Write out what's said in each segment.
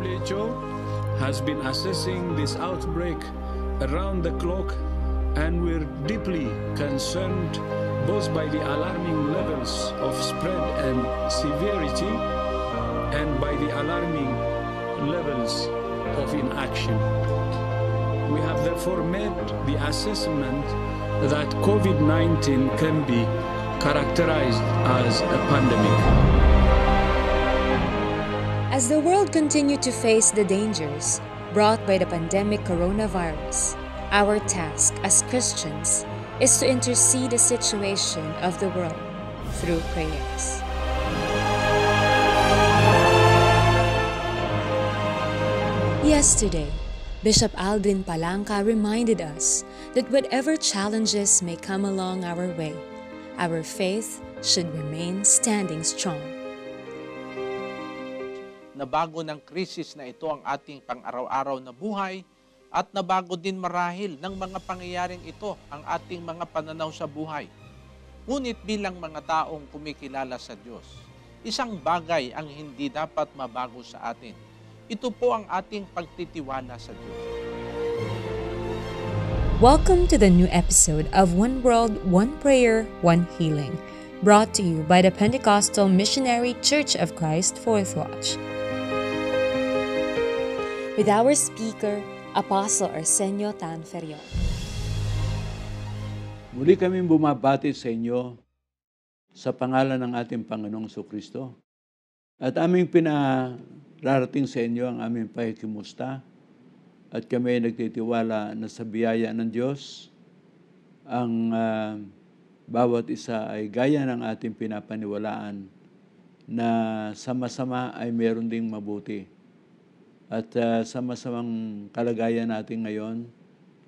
WHO has been assessing this outbreak around the clock, and we're deeply concerned both by the alarming levels of spread and severity and by the alarming levels of inaction. We have therefore made the assessment that COVID-19 can be characterized as a pandemic. As the world continued to face the dangers brought by the pandemic coronavirus, our task as Christians is to intercede the situation of the world through prayers. Yesterday, Bishop Aldrin Palanca reminded us that whatever challenges may come along our way, our faith should remain standing strong. Nabago ng krisis na ito ang ating pang-araw-araw na buhay at nabago din marahil ng mga pangyayaring ito ang ating mga pananaw sa buhay. Ngunit bilang mga taong kumikilala sa Diyos, isang bagay ang hindi dapat mabago sa atin. Ito po ang ating pagtitiwala sa Diyos. Welcome to the new episode of One World, One Prayer, One Healing, brought to you by the Pentecostal Missionary Church of Christ Fourth Watch. With our speaker, Apostle Arsenio Tanferio. Muli kaming bumabati sa inyo sa pangalan ng ating Panginoong Jesucristo. At aming pinararating sa inyo ang aming pakikimusta at kami ay nagtitiwala na sa biyaya ng Diyos ang bawat isa ay gaya ng ating pinapaniwalaan na sama-sama ay meron ding mabuti. At sa masamang kalagayan natin ngayon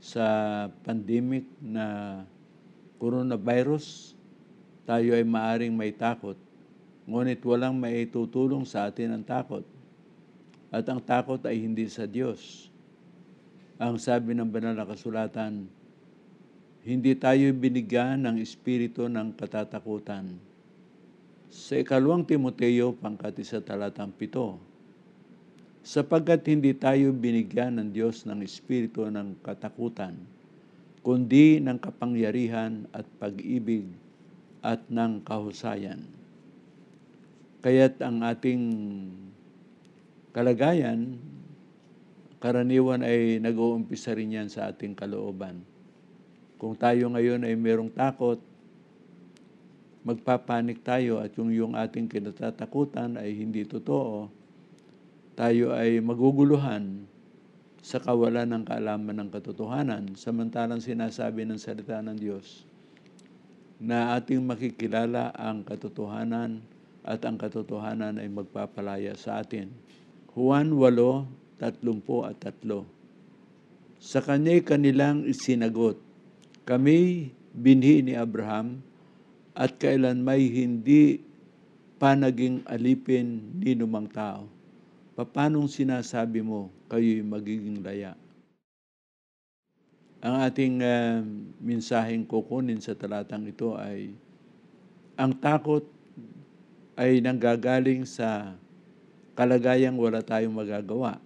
sa pandemic na coronavirus, tayo ay maaring may takot. Ngunit walang maitutulong sa atin ang takot. At ang takot ay hindi sa Diyos. Ang sabi ng banal na kasulatan, hindi tayo binigyan ng espiritu ng katatakutan. Sa 2 Timoteo, 1:7, sapagkat hindi tayo binigyan ng Diyos ng espiritu ng katakutan, kundi ng kapangyarihan at pag-ibig at ng kahusayan. Kaya't ang ating kalagayan, karaniwan ay nag-uumpisa rin yan sa ating kalooban. Kung tayo ngayon ay merong takot, magpapanik tayo at yung ating kinatatakutan ay hindi totoo, tayo ay maguguluhan sa kawalan ng kaalaman ng katotohanan, samantalang sinasabi ng salita ng Diyos na ating makikilala ang katotohanan at ang katotohanan ay magpapalaya sa atin. Juan 8:33. Sa kanya'y kanilang isinagot, kami binhi ni Abraham at kailanmay hindi pa naging alipin ni numang tao. Paanong sinasabi mo kayo'y magiging laya? Ang ating mensaheng kukunin sa talatang ito ay ang takot ay nanggagaling sa kalagayang wala tayong magagawa.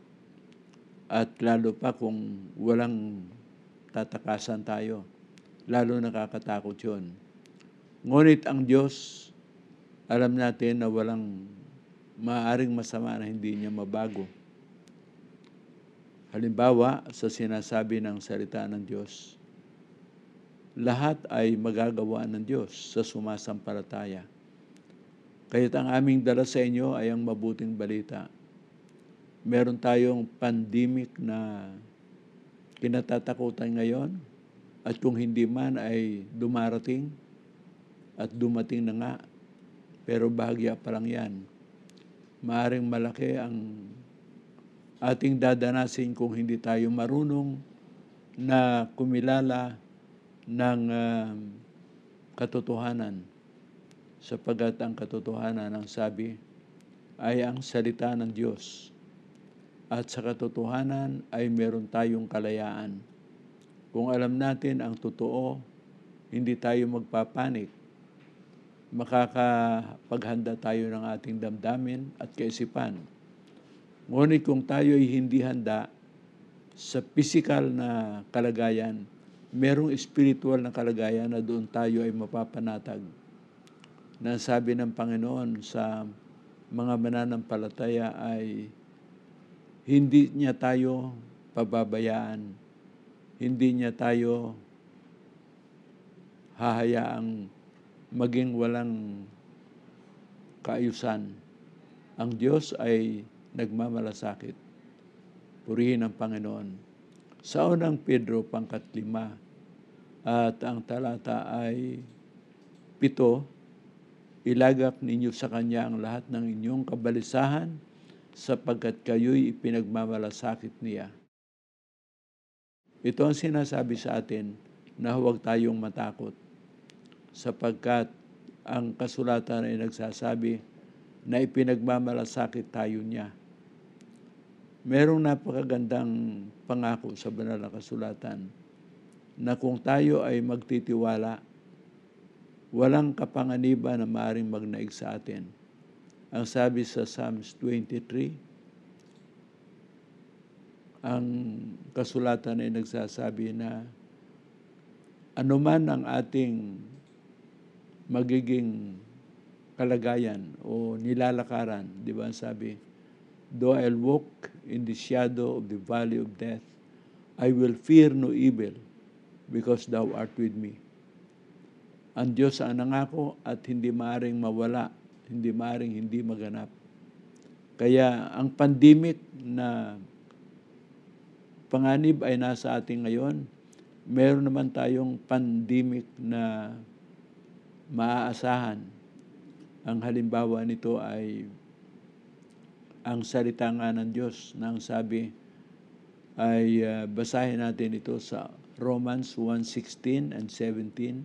At lalo pa kung walang tatakasan tayo, lalo nakakatakot yun. Ngunit ang Diyos, alam natin na walang maaaring masama na hindi niya mabago. Halimbawa, sa sinasabi ng salita ng Diyos, lahat ay magagawa ng Diyos sa sumasampalataya. Kaya't ang aming dala sa inyo ay ang mabuting balita. Meron tayong pandemic na kinatatakutan ngayon at kung hindi man ay dumarating at dumating na nga, pero bahagya pa lang yan. Maaring malaki ang ating dadanasin kung hindi tayo marunong na kumilala ng katotohanan. Sapagat ang katotohanan, ang sabi, ay ang salita ng Diyos. At sa katotohanan ay meron tayong kalayaan. Kung alam natin ang totoo, hindi tayo magpapanik. Makakapaghanda tayo ng ating damdamin at kaisipan Ngunit kung tayo ay hindi handa sa physical na kalagayan, merong spiritual na kalagayan na doon tayo ay mapapanatag. Na sabi ng Panginoon sa mga mananampalataya ay hindi niya tayo pababayaan, hindi niya tayo hahayaang maging walang kaayusan. Ang Diyos ay nagmamalasakit. Purihin ang Panginoon. Sa unang Pedro, pangkat 5, at ang talata ay 7, ilagak ninyo sa Kanya ang lahat ng inyong kabalisahan sapagkat kayo'y ipinagmamalasakit niya. Ito ang sinasabi sa atin na huwag tayong matakot sapagkat ang kasulatan ay nagsasabi na ipinagmamalasakit tayo niya. Merong napakagandang pangako sa banal na kasulatan na kung tayo ay magtitiwala, walang kapanganiban na maaaring magnaig sa atin. Ang sabi sa Psalms 23, ang kasulatan ay nagsasabi na anuman ang ating magiging kalagayan o nilalakaran, di ba ang sabi, though I'll walk in the shadow of the valley of death, I will fear no evil because thou art with me. Ang Diyos ang nangako at hindi maaring mawala, hindi maaring hindi maganap. Kaya ang pandemic na panganib ay nasa atin ngayon, meron naman tayong pandemic na maaasahan. Ang halimbawa nito ay ang salita nga ng Diyos na ang sabi ay basahin natin ito sa Romans 1:16 and 17.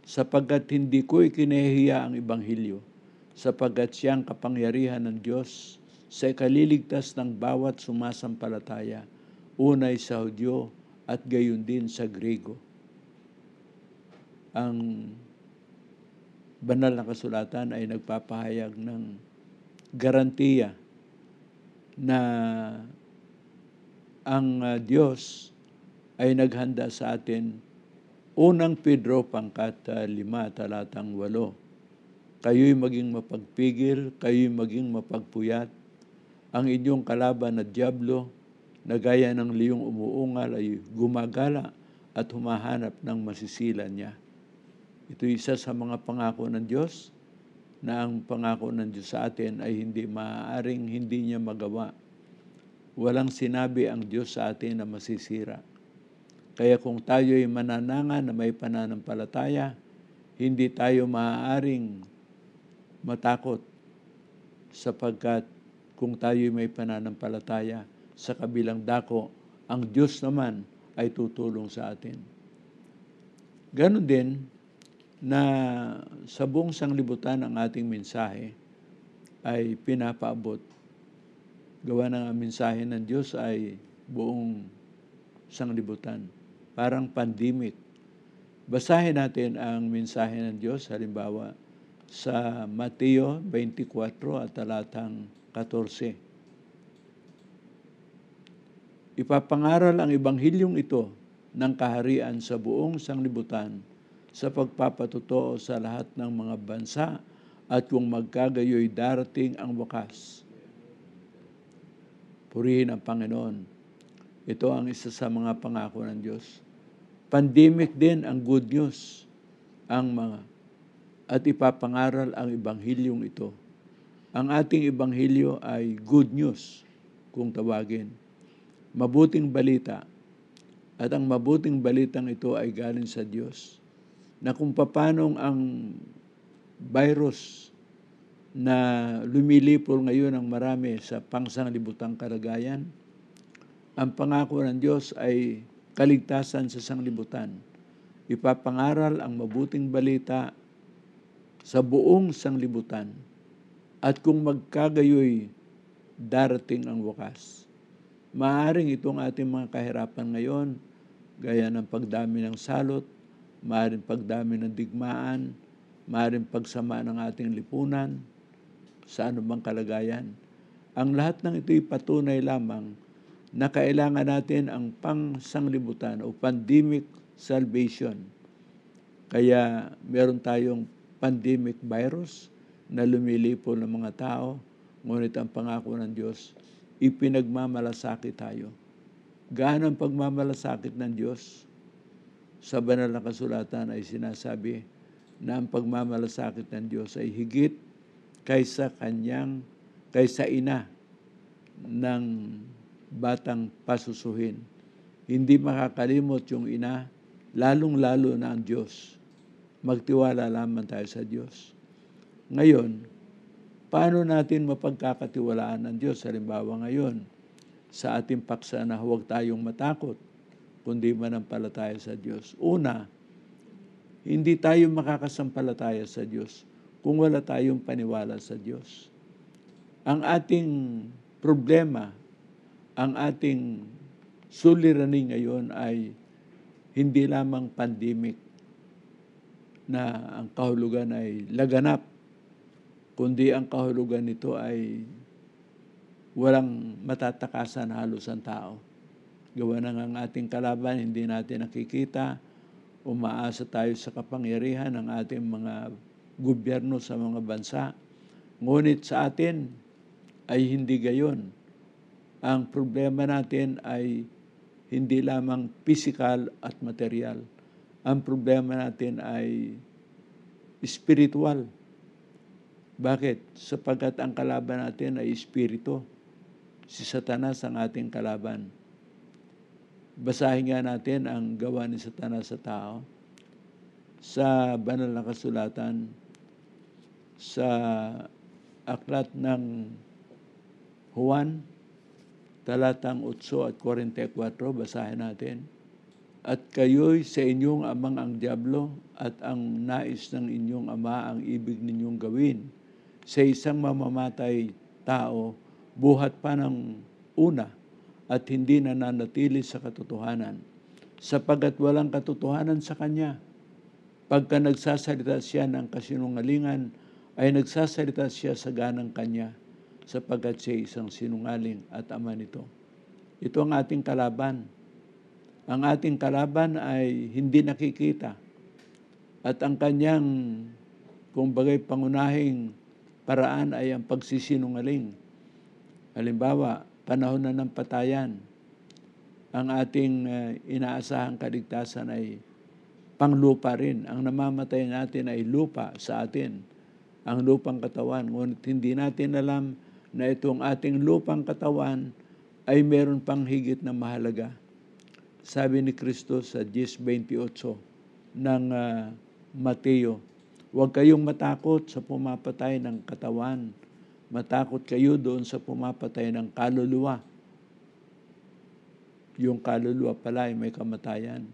Sapagkat hindi ko ikinahihiya ang Ebanghelyo, sapagkat siyang kapangyarihan ng Diyos sa ikaliligtas ng bawat sumasampalataya, unay sa Hudyo at gayon din sa Grego. Ang banal na kasulatan ay nagpapahayag ng garantiya na ang Diyos ay naghanda sa atin. Unang Pedro pangkat 5 talatang 8. Kayo'y maging mapagpigil, kayo'y maging mapagpuyat. Ang inyong kalaban na dyablo, na gaya ng liyong umuungal ay gumagala at humahanap ng masisilan niya. Ito isa sa mga pangako ng Diyos na ang pangako ng Diyos sa atin ay hindi maaaring hindi niya magawa. Walang sinabi ang Diyos sa atin na masisira. Kaya kung tayo ay mananangan na may pananampalataya, hindi tayo maaaring matakot sapagkat kung tayo ay may pananampalataya sa kabilang dako, ang Diyos naman ay tutulong sa atin. Ganon din na sa buong sanglibutan ang ating mensahe ay pinapaabot. Gawa ng mensahe ng Diyos ay buong sanglibutan. Parang pandemic. Basahin natin ang mensahe ng Diyos, halimbawa, sa Mateo 24 at talatang 14. Ipapangaral ang ebanghilyong ito ng kaharian sa buong sanglibutan sa pagpapatotoo sa lahat ng mga bansa at kung magkagayoy darating ang wakas. Purihin ang Panginoon. Ito ang isa sa mga pangako ng Diyos. Pandemic din ang good news at ipapangaral ang ebanghilyong ito. Ang ating ebanghelyo ay good news kung tawagin. Mabuting balita. At ang mabuting balitang ito ay galing sa Diyos. Na kung paanong ang virus na lumilipol ngayon ang marami sa pangsanglibutang kalagayan, ang pangako ng Diyos ay kaligtasan sa sanglibutan. Ipapangaral ang mabuting balita sa buong sanglibutan. At kung magkagayoy, darating ang wakas. Maaring itong ating mga kahirapan ngayon, gaya ng pagdami ng salot, maaring pagdami ng digmaan, maaring pagsama ng ating lipunan, sa anumang kalagayan, Ang lahat ng ito'y patunay lamang na kailangan natin ang pangsanglibutan o pandemic salvation. Kaya meron tayong pandemic virus na lumilipol ng mga tao, ngunit ang pangako ng Diyos, ipinagmamalasakit tayo. Gaano ang pagmamalasakit ng Diyos? Sa banal na kasulatan ay sinasabi na ang pagmamalasakit ng Diyos ay higit kaysa ina ng batang pasusuhin. Hindi makakalimot yung ina, lalong-lalo na ang Diyos. Magtiwala lamang tayo sa Diyos. Ngayon, paano natin mapagkakatiwalaan ng Diyos? Halimbawa ngayon, sa ating paksa na huwag tayong matakot, kundi manampalataya sa Diyos. Una, hindi tayo makakasampalataya sa Diyos kung wala tayong paniwala sa Diyos. Ang ating problema, ang ating suliranin ngayon ay hindi lamang pandemic na ang kahulugan ay laganap, kundi ang kahulugan nito ay walang matatakasan halos ang tao. Gawa na ang ating kalaban, hindi natin nakikita, umaasa tayo sa kapangyarihan ng ating mga gobyerno sa mga bansa. Ngunit sa atin ay hindi gayon. Ang problema natin ay hindi lamang physical at material. Ang problema natin ay spiritual. Bakit? Sapagkat ang kalaban natin ay espiritu. Si Satanas ang ating kalaban. Basahin nga natin ang gawa ni Satanas sa tao. Sa banal na kasulatan, sa aklat ng Juan, talatang 8 at 44, basahin natin. At kayo'y sa inyong amang ang diablo at ang nais ng inyong ama ang ibig ninyong gawin. Sa isang mamamatay tao, buhat pa ng una at hindi nananatili sa katotohanan, sapagkat walang katotohanan sa kanya. Pagka nagsasalita siya ng kasinungalingan, ay nagsasalita siya sa ganang kanya, sapagkat siya isang sinungaling at ama nito. Ito ang ating kalaban. Ang ating kalaban ay hindi nakikita. At ang kanyang, kumbagay, pangunahing paraan ay ang pagsisinungaling. Halimbawa, panahon na ng patayan, ang ating inaasahang kaligtasan ay panglupa rin. Ang namamatay natin ay lupa sa atin, ang lupang katawan. Ngunit hindi natin alam na itong ating lupang katawan ay meron pang higit na mahalaga. Sabi ni Kristo sa 10:28 ng Mateo, huwag kayong matakot sa pumapatay ng katawan. Matakot kayo doon sa pumapatay ng kaluluwa. Yung kaluluwa pala ay may kamatayan.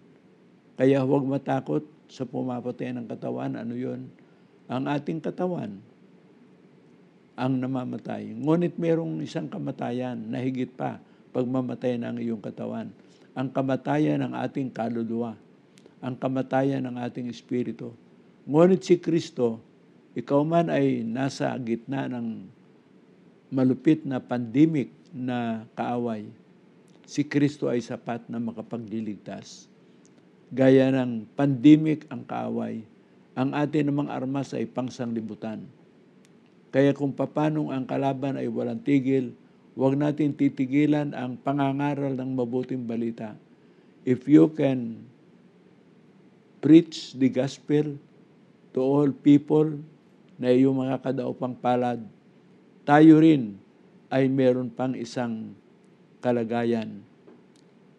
Kaya huwag matakot sa pumapatay ng katawan. Ano yun? Ang ating katawan ang namamatay. Ngunit mayroong isang kamatayan na higit pa pag mamatay ng iyong katawan. Ang kamatayan ng ating kaluluwa. Ang kamatayan ng ating espiritu. Ngunit si Kristo, ikaw man ay nasa gitna ng malupit na pandemic na kaaway, si Kristo ay sapat na makapagliligtas. Gaya ng pandemic ang kaaway, ang atin namang armas ay pangsanglibutan. Kaya kung papanong ang kalaban ay walang tigil, huwag natin titigilan ang pangangaral ng mabuting balita. If you can preach the gospel to all people na iyong mga kadaupang palad, tayo rin ay meron pang isang kalagayan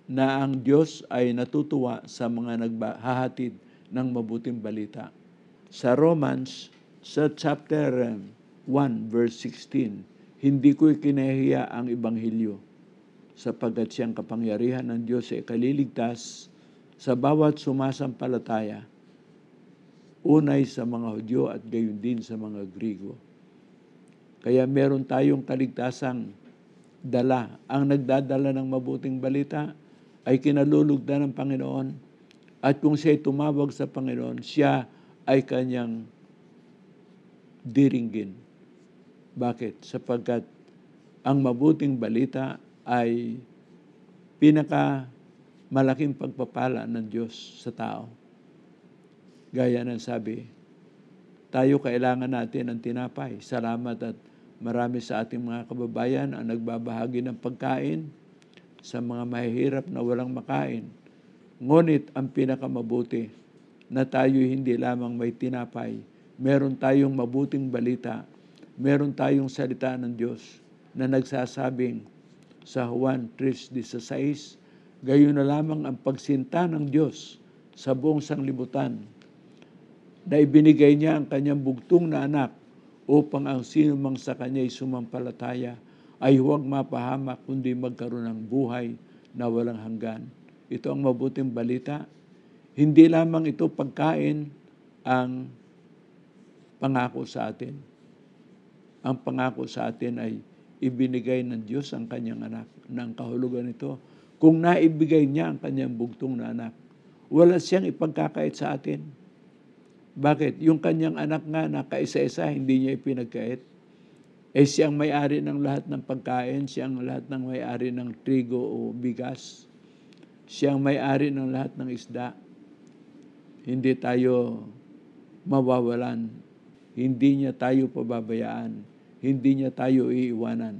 na ang Diyos ay natutuwa sa mga naghahatid ng mabuting balita. Sa Romans, sa chapter 1, verse 16, hindi ko ikinahiya ang Ebanghelyo, sapagkat siyang kapangyarihan ng Diyos ay kaliligtas sa bawat sumasampalataya, unay sa mga Hudyo at gayon din sa mga Griego. Kaya meron tayong kaligtasang dala. Ang nagdadala ng mabuting balita ay kinalulugdan ng Panginoon. At kung siya'y tumawag sa Panginoon, siya ay kanyang diringgin. Bakit? Sapagkat ang mabuting balita ay malaking pagpapala ng Diyos sa tao. Gaya ng sabi, tayo kailangan natin ng tinapay. Salamat at marami sa ating mga kababayan ang nagbabahagi ng pagkain sa mga mahihirap na walang makain. Ngunit ang pinakamabuti na tayo hindi lamang may tinapay, meron tayong mabuting balita, meron tayong salita ng Diyos na nagsasabing sa Juan 3:16, gayon na lamang ang pagsinta ng Diyos sa buong sanglibutan na ibinigay niya ang kanyang bugtong na anak upang ang sino mang sa kanya'y sumampalataya ay huwag mapahamak kundi magkaroon ng buhay na walang hanggan. Ito ang mabuting balita. Hindi lamang ito pagkain ang pangako sa atin. Ang pangako sa atin ay ibinigay ng Diyos ang kanyang anak. Ng kahulugan nito, kung naibigay niya ang kanyang bugtong na anak, wala siyang ipagkakait sa atin. Bakit? Yung kanyang anak nga na kaisa-isa, hindi niya ipinagkait. Siyang may-ari ng lahat ng pagkain, siyang lahat ng may-ari ng trigo o bigas, siyang may-ari ng lahat ng isda. Hindi tayo mawawalan, hindi niya tayo pababayaan, hindi niya tayo iiwanan.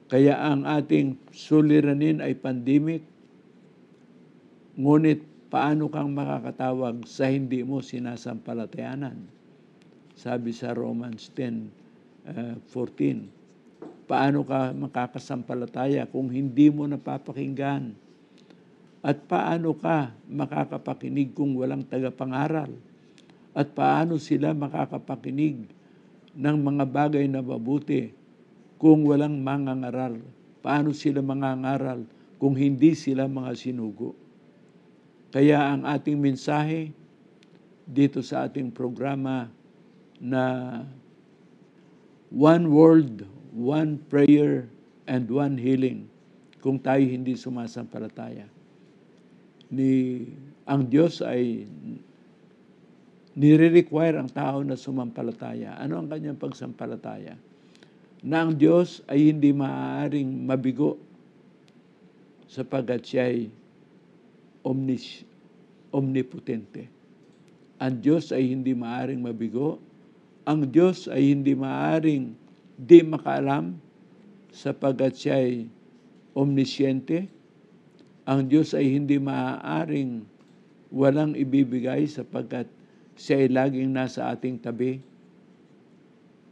Kaya ang ating suliranin ay pandemic, ngunit paano kang makakatawag sa hindi mo sinasampalatayanan? Sabi sa Romans 10:14, paano ka makakasampalataya kung hindi mo napapakinggan? At paano ka makakapakinig kung walang tagapangaral? At paano sila makakapakinig ng mga bagay na mabuti kung walang mangangaral? Paano sila mangangaral kung hindi sila mga sinugo? Kaya ang ating mensahe dito sa ating programa na one word, one prayer, and one healing kung tayo hindi sumasampalataya. Ang Diyos ay nire-require ang tao na sumampalataya. Ano ang kanyang pagsampalataya? Na ang Diyos ay hindi maaaring mabigo sapagkat siya ay omnipotente. Ang Diyos ay hindi maaaring mabigo. Ang Diyos ay hindi maaaring di makaalam sapagkat siya ay omnisciente. Ang Diyos ay hindi maaaring walang ibibigay sapagkat siya ay laging nasa ating tabi.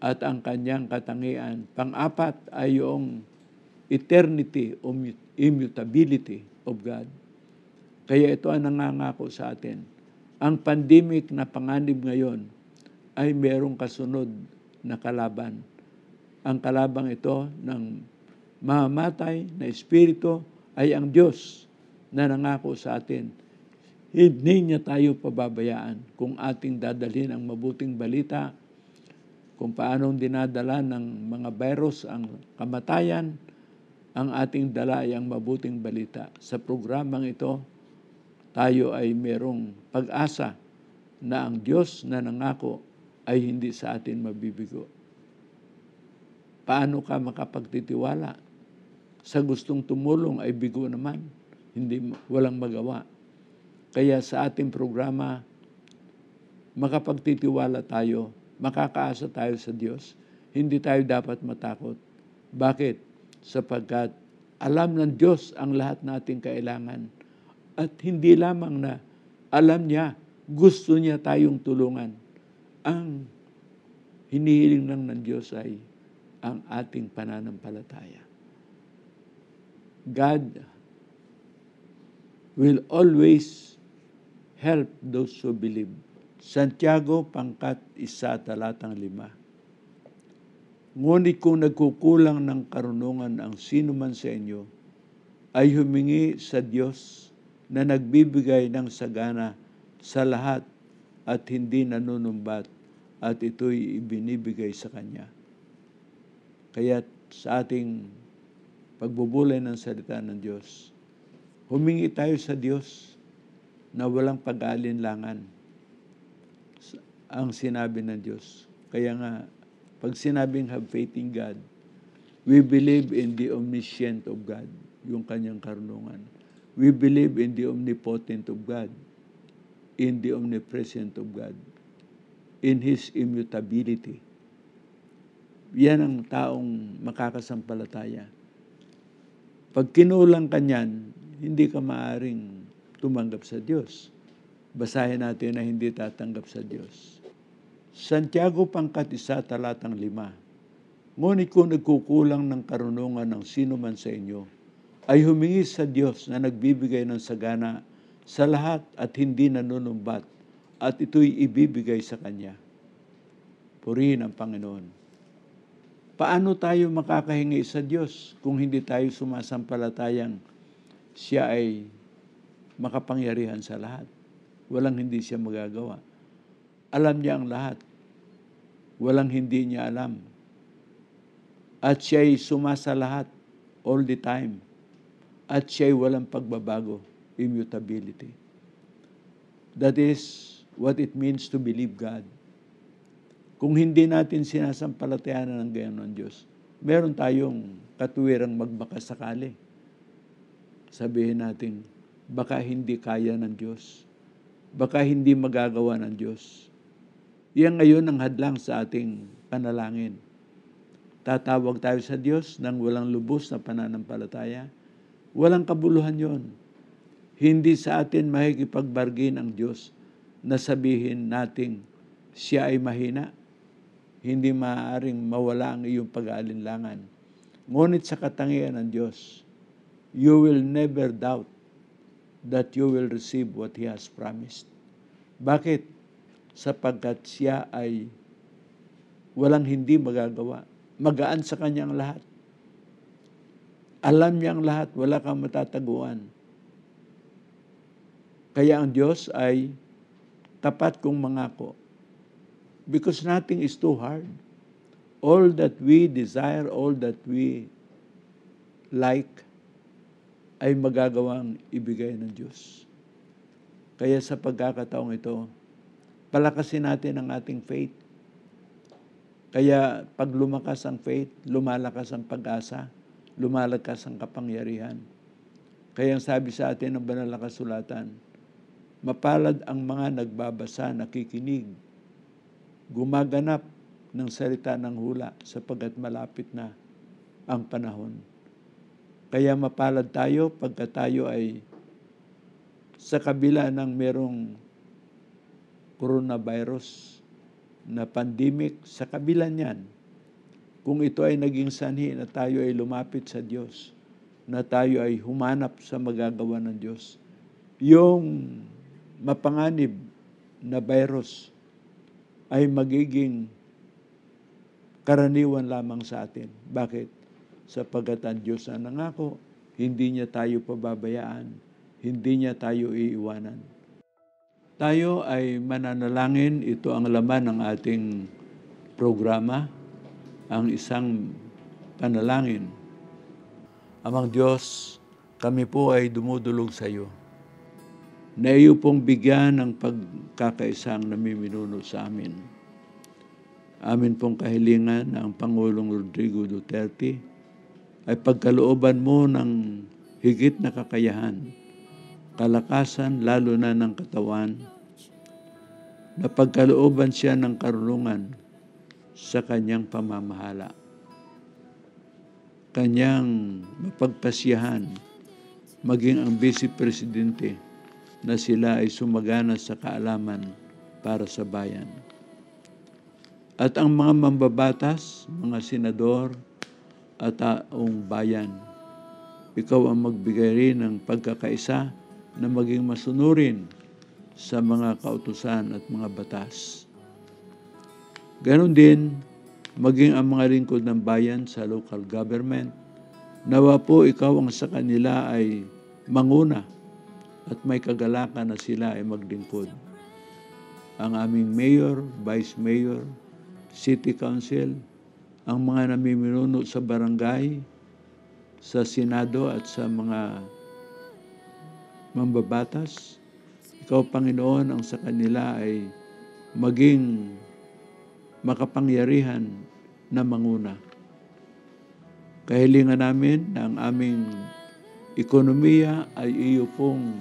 At ang kanyang katangian, pang-apat ay yung eternity o immutability of God. Kaya ito ang nangangako sa atin. Ang pandemic na panganib ngayon ay merong kasunod na kalaban. Ang kalabang ito ng mamamatay na espiritu ay ang Diyos na nangako sa atin. Hindi niya tayo pababayaan kung ating dadalhin ang mabuting balita, kung paanong dinadala ng mga virus ang kamatayan, ang ating dala ay ang mabuting balita. Sa programang ito, tayo ay merong pag-asa na ang Diyos na nangako ay hindi sa atin mabibigo. Paano ka makapagtitiwala? Sa gustong tumulong ay bigo naman, walang magawa. Kaya sa ating programa, makapagtitiwala tayo, makakaasa tayo sa Diyos. Hindi tayo dapat matakot. Bakit? Sapagkat alam ng Diyos ang lahat nating kailangan. At hindi lamang na alam niya, gusto niya tayong tulungan. Ang hinihiling lang ng Diyos ay ang ating pananampalataya. God will always help those who believe. Santiago, pangkat 1, talatang 5. Ngunit kung nagkukulang ng karunungan ang sino man sa inyo, ay humingi sa Diyos na nagbibigay ng sagana sa lahat at hindi nanunumbat, at ito'y ibinibigay sa Kanya. Kaya sa ating pagbubulay ng salita ng Diyos, humingi tayo sa Diyos na walang pag-aalinlangan ang sinabi ng Diyos. Kaya nga, pag sinabing have faith in God, We believe in the omniscient of God, yung kanyang karunungan. We believe in the omnipotent of God, in the omnipresent of God, in His immutability. Yan ang taong makakasampalataya. Pag kinulang ka niyan, hindi ka maaring tumanggap sa Diyos. Basahin natin na hindi tatanggap sa Diyos. Santiago pangkat 1, talatang 5. Ngunit kung nagkukulang ng karunungan ng sino man sa inyo, ay humingi sa Diyos na nagbibigay ng sagana sa lahat at hindi nanunumbat, at ito'y ibibigay sa Kanya. Purihin ang Panginoon. Paano tayo makakahingi sa Diyos kung hindi tayo sumasampalatayang Siya ay makapangyarihan sa lahat? Walang hindi Siya magagawa. Alam Niya ang lahat. Walang hindi Niya alam. At Siya'y sumasa lahat all the time. At Siya'y walang pagbabago, immutability. That is what it means to believe God. Kung hindi natin sinasampalatayanan ng gayon ng Diyos, meron tayong katuwirang magbaka sakali. Sabihin natin, baka hindi kaya ng Diyos. Baka hindi magagawa ng Diyos. Yan ngayon ang hadlang sa ating panalangin. Tatawag tayo sa Diyos nang walang lubos na pananampalataya. Walang kabuluhan yon. Hindi sa atin makikipagbargain ang Diyos na sabihin nating Siya ay mahina. Hindi maaaring mawala ang iyong pag-aalinlangan. Ngunit sa katangian ng Diyos, you will never doubt that you will receive what He has promised. Bakit? Sapagkat Siya ay walang hindi magagawa. Magaan sa Kanyang lahat. Alam Niya ang lahat, wala kang matataguan. Kaya ang Diyos ay tapat kong mangako. Because nothing is too hard. All that we desire, all that we like, ay magagawang ibigay ng Diyos. Kaya sa pagkakataong ito, palakasin natin ang ating faith. Kaya pag lumakas ang faith, lumalakas ang pag-asa, lumalakas ang kapangyarihan. Kaya ang sabi sa atin ng banal na kasulatan, mapalad ang mga nagbabasa, nakikinig, gumaganap ng salita ng hula sapagkat malapit na ang panahon. Kaya mapalad tayo pagka tayo ay sa kabila ng merong coronavirus na pandemic, sa kabila niyan, kung ito ay naging sanhi na tayo ay lumapit sa Diyos, na tayo ay humanap sa magagawa ng Diyos, yung mapanganib na virus ay magiging karaniwan lamang sa atin. Bakit? Sapagkat ang Diyos na nangako, hindi Niya tayo pababayaan, hindi Niya tayo iiwanan. Tayo ay mananalangin, ito ang laman ng ating programa, ang isang panalangin. Amang Diyos, kami po ay dumudulog sa iyo, na iyo pong bigyan ng pagkakaisang namiminuno sa amin. Amin pong kahilingan na ang Pangulong Rodrigo Duterte ay pagkalooban mo ng higit na kakayahan, kalakasan, lalo na ng katawan, na pagkalooban siya ng karunungan sa kanyang pamamahala. Kanyang mapagpasyahan, maging ang Vice Presidente, na sila ay sumagana sa kaalaman para sa bayan. At ang mga mambabatas, mga senador at taong bayan, ikaw ang magbigay rin ng pagkakaisa na maging masunurin sa mga kautusan at mga batas. Ganon din, maging ang mga lingkod ng bayan sa local government, nawa po ikaw ang sa kanila ay manguna at may kagalakan na sila ay maglingkod. Ang aming mayor, vice mayor, city council, ang mga namiminuno sa barangay, sa senado at sa mga mambabatas, ikaw, Panginoon, ang sa kanila ay maging makapangyarihan na manguna. Kahilingan namin na ang aming ekonomiya ay iyo pong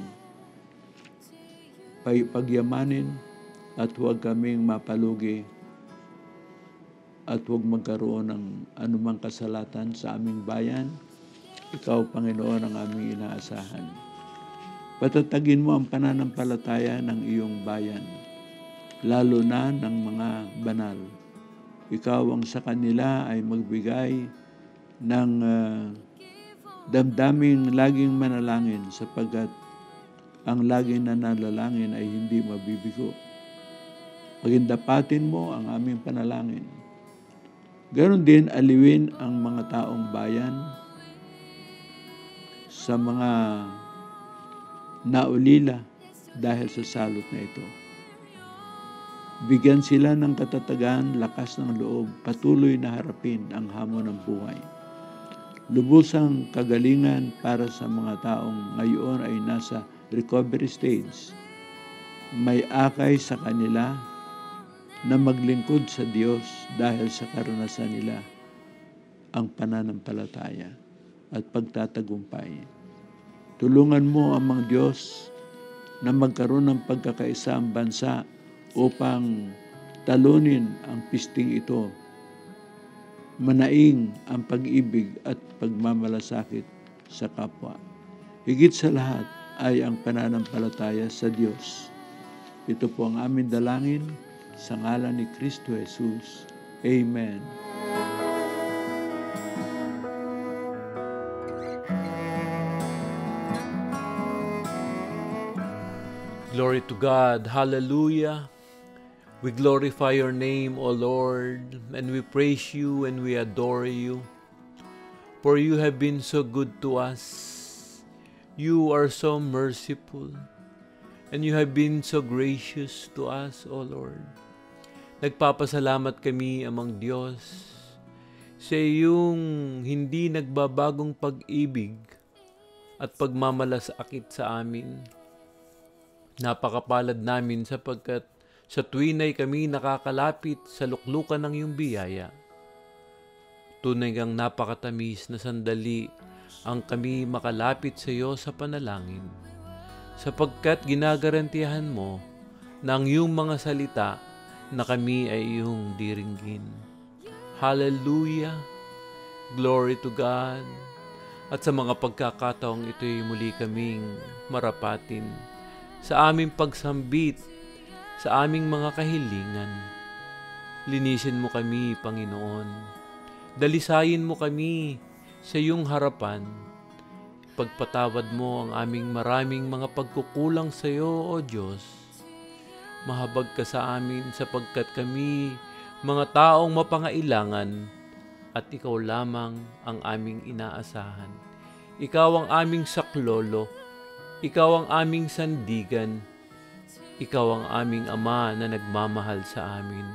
pagyamanin at huwag kaming mapalugi at huwag magkaroon ng anumang kasalatan sa aming bayan. Ikaw, Panginoon, ang aming inaasahan. Patatagin mo ang pananampalataya ng iyong bayan, lalo na ng mga banal. Ikaw ang sa kanila ay magbigay ng damdaming laging manalangin sapagkat ang laging nanalangin ay hindi mabibigo. Pagindapatin mo ang aming panalangin. Ganon din aliwin ang mga taong bayan sa mga naulila dahil sa salot na ito. Bigyan sila ng katatagan, lakas ng loob, patuloy na harapin ang hamon ng buhay. Lubusang kagalingan para sa mga taong ngayon ay nasa recovery stage. May akay sa kanila na maglingkod sa Diyos dahil sa karanasan nila ang pananampalataya at pagtatagumpay. Tulungan mo ang mga Diyos na magkaroon ng pagkakaisa ang bansa upang talunin ang pisting ito. Manaing ang pag-ibig at pagmamalasakit sa kapwa. Higit sa lahat ay ang pananampalataya sa Diyos. Ito po ang aming dalangin sa ngalan ni Kristo Jesus. Amen. Glory to God. Hallelujah. We glorify your name, O Lord, and we praise you and we adore you. For you have been so good to us. You are so merciful, and you have been so gracious to us, O Lord. Nagpapasalamat kami, Amang Diyos, sa iyong hindi nagbabagong pag-ibig at pagmamalasakit sa amin. Napakapalad namin sapagkat sa tuwin ay kami nakakalapit sa luklukan ng iyong biyaya. Tunay kang napakatamis na sandali ang kami makalapit sa iyo sa panalangin, sapagkat ginagarantiyahan mo na ang iyong mga salita na kami ay iyong diringgin. Hallelujah! Glory to God! At sa mga pagkakataong ito'y muli kaming marapatin sa aming pagsambit, sa aming mga kahilingan. Linisin mo kami, Panginoon. Dalisayin mo kami sa iyong harapan. Pagpatawad mo ang aming maraming mga pagkukulang sa iyo, O Diyos. Mahabag ka sa amin sapagkat kami mga taong mapangailangan at ikaw lamang ang aming inaasahan. Ikaw ang aming saklolo. Ikaw ang aming sandigan. Ikaw ang aming Ama na nagmamahal sa amin.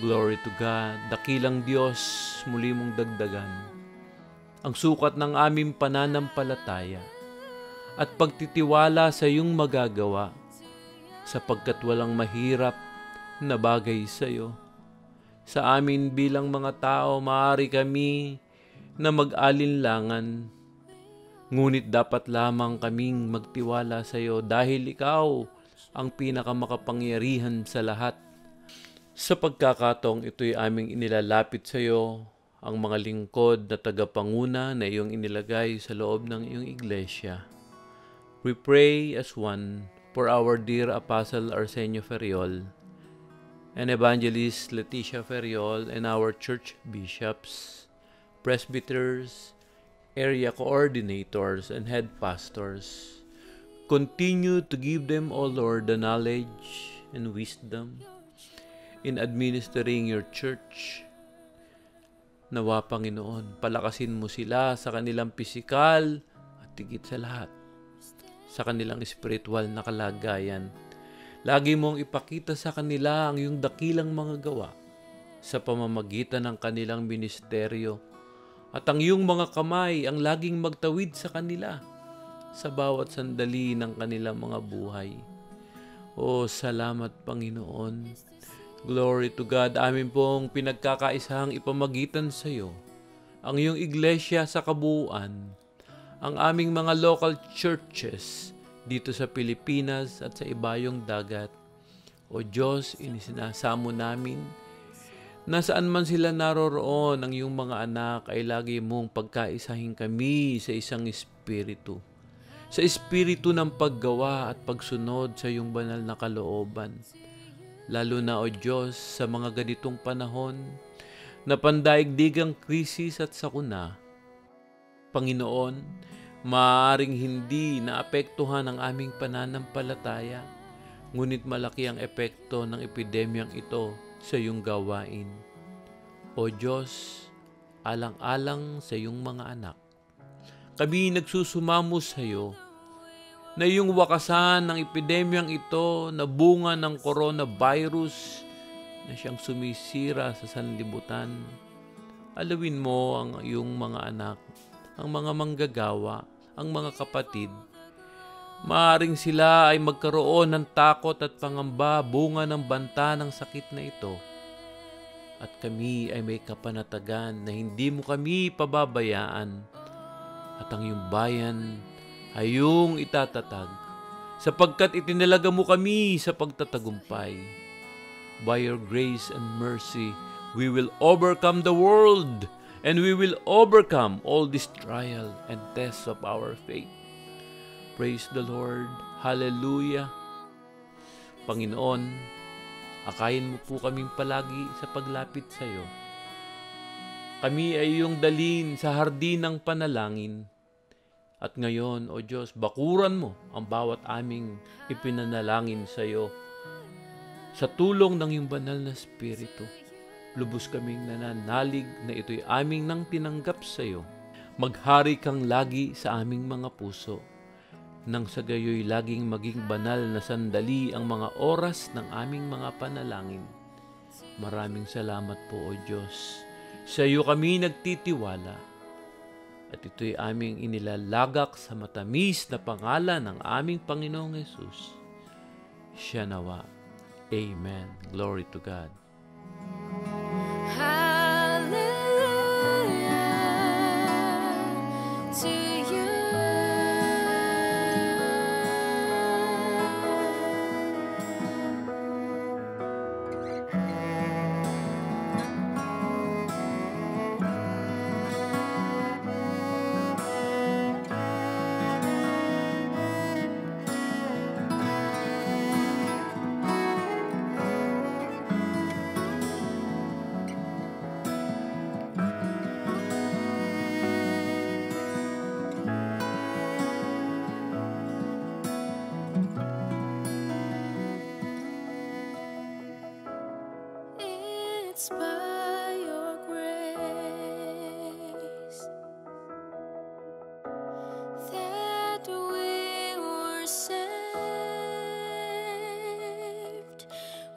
Glory to God. Dakilang Diyos, muli mong dagdagan ang sukat ng aming pananampalataya at pagtitiwala sa iyong magagawa, sapagkat walang mahirap na bagay sa iyo. Sa amin bilang mga tao, maaari kami na mag-alinlangan, ngunit dapat lamang kaming magtiwala sa iyo dahil ikaw ang pinakamakapangyarihan sa lahat. Sa pagkakataong ito'y aming inilalapit sa iyo ang mga lingkod na tagapanguna na iyong inilagay sa loob ng iyong iglesia. We pray as one for our dear Apostle Arsenio Ferriol and Evangelist Leticia Ferriol and our church bishops, presbyters, area coordinators, and head pastors. Continue to give them, O Lord, the knowledge and wisdom in administering your church. Nawa, Panginoon, palakasin mo sila sa kanilang pisikal at higit sa lahat, sa kanilang spiritual na kalagayan. Lagi mong ipakita sa kanila ang iyong dakilang mga gawa sa pamamagitan ng kanilang ministeryo, at ang iyong mga kamay ang laging magtawid sa kanila sa bawat sandali ng kanilang mga buhay. O salamat, Panginoon. Glory to God. Amin pong pinagkakaisahang ipamagitan sa iyo ang iyong iglesia sa kabuuan, ang aming mga local churches dito sa Pilipinas at sa ibayong dagat. O Diyos, inisinasamo namin na saan man sila naroroon, ang iyong mga anak ay lagi mong pagkaisahin kami sa isang espiritu. Sa espiritu ng paggawa at pagsunod sa iyong banal na kalooban. Lalo na, O Diyos, sa mga ganitong panahon na pandaigdigang krisis at sakuna. Panginoon, maaaring hindi naapektuhan ang aming pananampalataya, ngunit malaki ang epekto ng epidemyang ito sa iyong gawain. O Diyos, alang-alang sa iyong mga anak, kami nagsusumamo sa iyo na iyong wakasan ng epidemyang ito na bunga ng coronavirus na siyang sumisira sa sanlibutan. Alawin mo ang iyong mga anak, ang mga manggagawa, ang mga kapatid. Maaring sila ay magkaroon ng takot at pangamba bunga ng banta ng sakit na ito. At kami ay may kapanatagan na hindi mo kami pababayaan. At ang iyong bayan ay iyong itatatag, sapagkat itinalaga mo kami sa pagtatagumpay. By your grace and mercy, we will overcome the world, and we will overcome all this trial and tests of our faith. Praise the Lord. Hallelujah. Panginoon, akayin mo po kaming palagi sa paglapit sa iyo. Kami ay iyong dalhin sa hardin ng panalangin. At ngayon, O Diyos, bakuran mo ang bawat aming ipinanalangin sa iyo. Sa tulong ng iyong banal na Espiritu, lubos kaming nananalig na ito'y aming nang tinanggap sa iyo. Maghari kang lagi sa aming mga puso, nang sa gayoy laging maging banal na sandali ang mga oras ng aming mga panalangin. Maraming salamat po, O Diyos. Sa iyo kami nagtitiwala, at ito'y aming inilalagak sa matamis na pangalan ng aming Panginoong Yesus. Siya nawa. Amen. Glory to God. Hallelujah to you. It's by your grace that we were saved.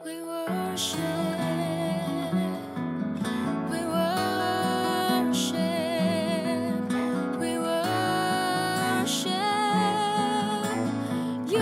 We worship, we worship, we worship you.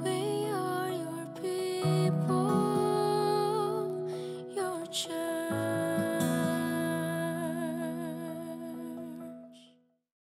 We are your people, your church.